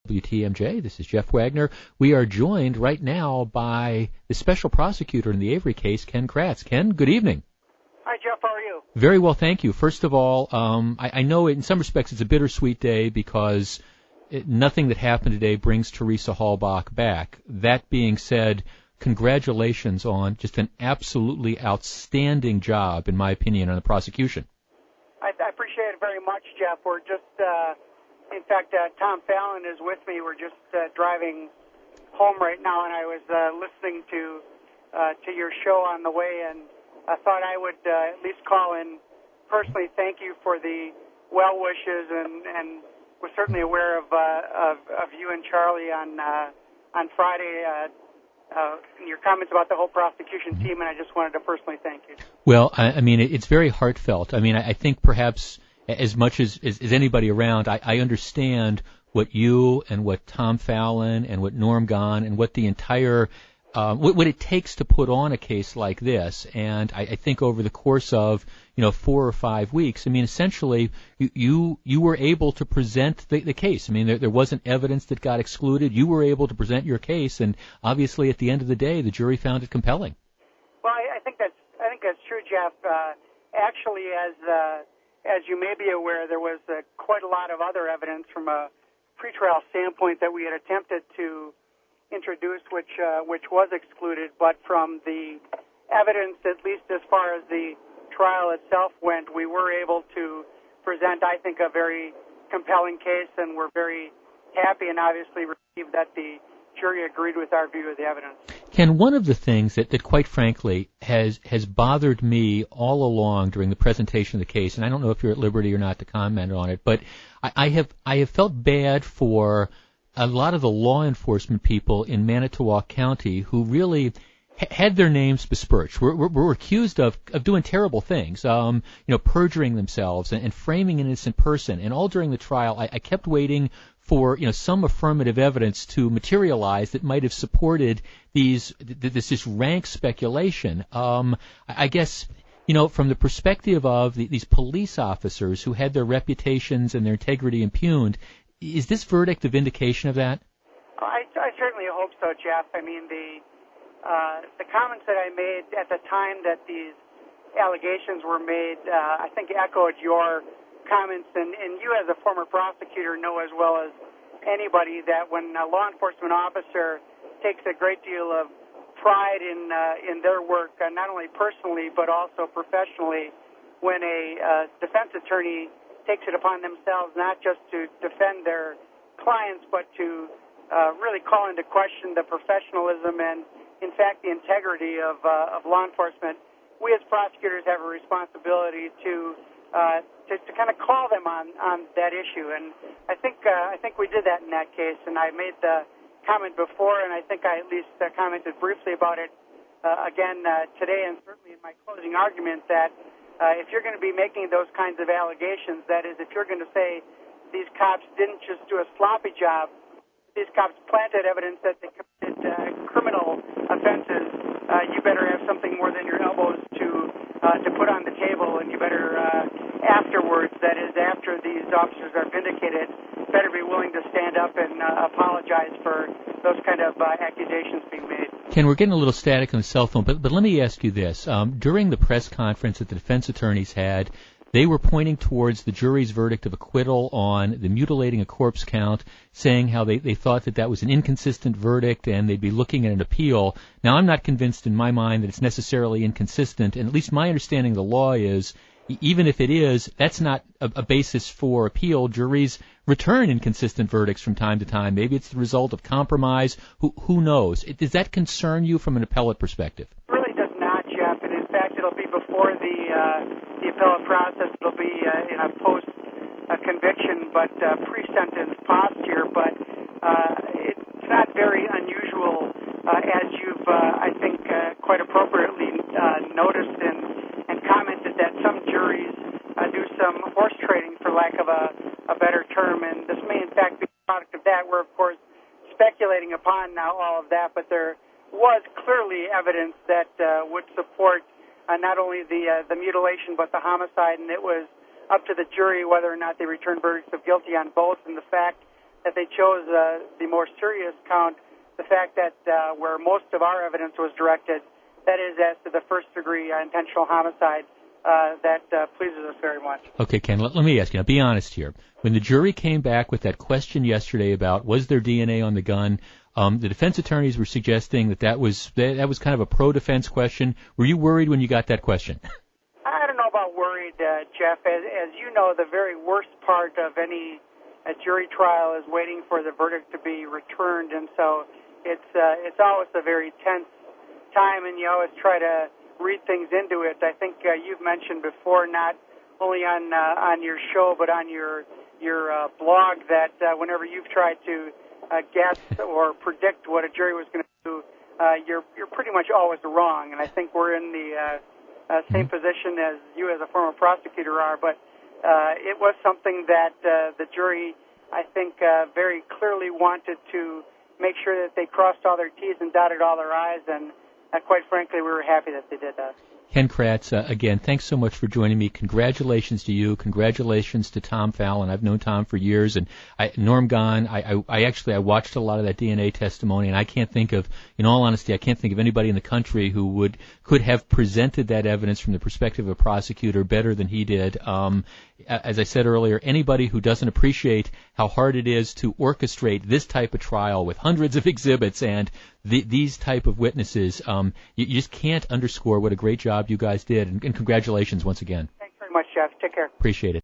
WTMJ. This is Jeff Wagner. We are joined right now by the special prosecutor in the Avery case, Ken Kratz. Ken, good evening. Hi, Jeff. How are you? Very well, thank you. First of all, I know in some respects it's a bittersweet day because nothing that happened today brings Teresa Halbach back. That being said, congratulations on just an absolutely outstanding job, in my opinion, on the prosecution. I appreciate it very much, Jeff. We're just, in fact, Tom Fallon is with me. We're just driving home right now, and I was listening to your show on the way, and I thought I would at least call and personally thank you for the well wishes, and was certainly aware of you and Charlie on Friday. Your comments about the whole prosecution team, and I just wanted to personally thank you. Well, I mean, it's very heartfelt. I mean, I think perhaps as much as anybody around, I understand what you and what Tom Fallon and what Norm Gahn and what the entire what it takes to put on a case like this. And I think over the course of 4 or 5 weeks, I mean, essentially you were able to present the case. I mean, there wasn't evidence that got excluded. You were able to present your case, and obviously at the end of the day, the jury found it compelling. Well, I think that's true, Jeff. Actually, as you may be aware, there was quite a lot of other evidence from a pretrial standpoint that we had attempted to introduce, which was excluded. But from the evidence, at least as far as the trial itself went, we were able to present, I think, a very compelling case, and we're very happy and obviously received that the jury agreed with our view of the evidence. Ken, one of the things that quite frankly has bothered me all along during the presentation of the case, and I don't know if you're at liberty or not to comment on it, but I have felt bad for a lot of the law enforcement people in Manitowoc County who really had their names besmirched. Were accused of doing terrible things, perjuring themselves and framing an innocent person. And all during the trial, I kept waiting for some affirmative evidence to materialize that might have supported this rank speculation. I guess from the perspective of these police officers who had their reputations and their integrity impugned, is this verdict a vindication of that? I certainly hope so, Jeff. I mean, the comments that I made at the time that these allegations were made, I think echoed your comments, and you as a former prosecutor know as well as anybody that when a law enforcement officer takes a great deal of pride in their work, not only personally but also professionally, when a defense attorney takes it upon themselves not just to defend their clients but to really call into question the professionalism and, in fact, the integrity of law enforcement, we as prosecutors have a responsibility to kind of call them on that issue. And I think we did that in that case. And I made the comment before, and I think I at least commented briefly about it again today, and certainly in my closing argument, that if you're going to be making those kinds of allegations, that is, if you're going to say these cops didn't just do a sloppy job, these cops planted evidence that they committed criminal offenses, you better have something more than your elbows to put on the table, and you better afterwards, that is, after these officers are vindicated, better be willing to stand up and apologize for those kind of accusations being made. Ken, we're getting a little static on the cell phone, but let me ask you this. During the press conference that the defense attorneys had, they were pointing towards the jury's verdict of acquittal on the mutilating a corpse count, saying how they thought that was an inconsistent verdict and they'd be looking at an appeal. Now, I'm not convinced in my mind that it's necessarily inconsistent, and at least my understanding of the law is even if it is, that's not a basis for appeal. Juries return inconsistent verdicts from time to time. Maybe it's the result of compromise. Who knows? Does that concern you from an appellate perspective? It really does not, Jeff. And in fact, it'll be before the appellate process. It'll be in a post-conviction but pre-sentence posture. But it's not very unusual, as you've, I think, quite appropriately noticed and commented, that some juries do some horse trading, for lack of a better term, and this may in fact be a product of that. We're, of course, speculating upon now all of that, but there was clearly evidence that would support not only the mutilation but the homicide, and it was up to the jury whether or not they returned verdicts of guilty on both, and the fact that they chose the more serious count, the fact that where most of our evidence was directed, that is as to the first-degree intentional homicide, that pleases us very much. Okay, Ken, let me ask you, now be honest here. When the jury came back with that question yesterday about was there DNA on the gun, the defense attorneys were suggesting that was kind of a pro-defense question. Were you worried when you got that question? I don't know about worried, Jeff. As you know, the very worst part of any jury trial is waiting for the verdict to be returned, and so it's always a very tense time, and you always try to read things into it. I think you've mentioned before, not only on your show but on your blog, that whenever you've tried to guess or predict what a jury was going to do, you're pretty much always wrong. And I think we're in the same position as you as a former prosecutor are. But it was something that the jury, I think, very clearly wanted to make sure that they crossed all their T's and dotted all their I's, and quite frankly, we were happy that they did that. Ken Kratz, again, thanks so much for joining me. Congratulations to you. Congratulations to Tom Fallon. I've known Tom for years, and Norm Gahn. I watched a lot of that DNA testimony, and I can't think of, in all honesty, I can't think of anybody in the country who could have presented that evidence from the perspective of a prosecutor better than he did. As I said earlier, anybody who doesn't appreciate how hard it is to orchestrate this type of trial with hundreds of exhibits and these type of witnesses, you just can't underscore what a great job you guys did. And congratulations once again. Thanks very much, Jeff. Take care. Appreciate it.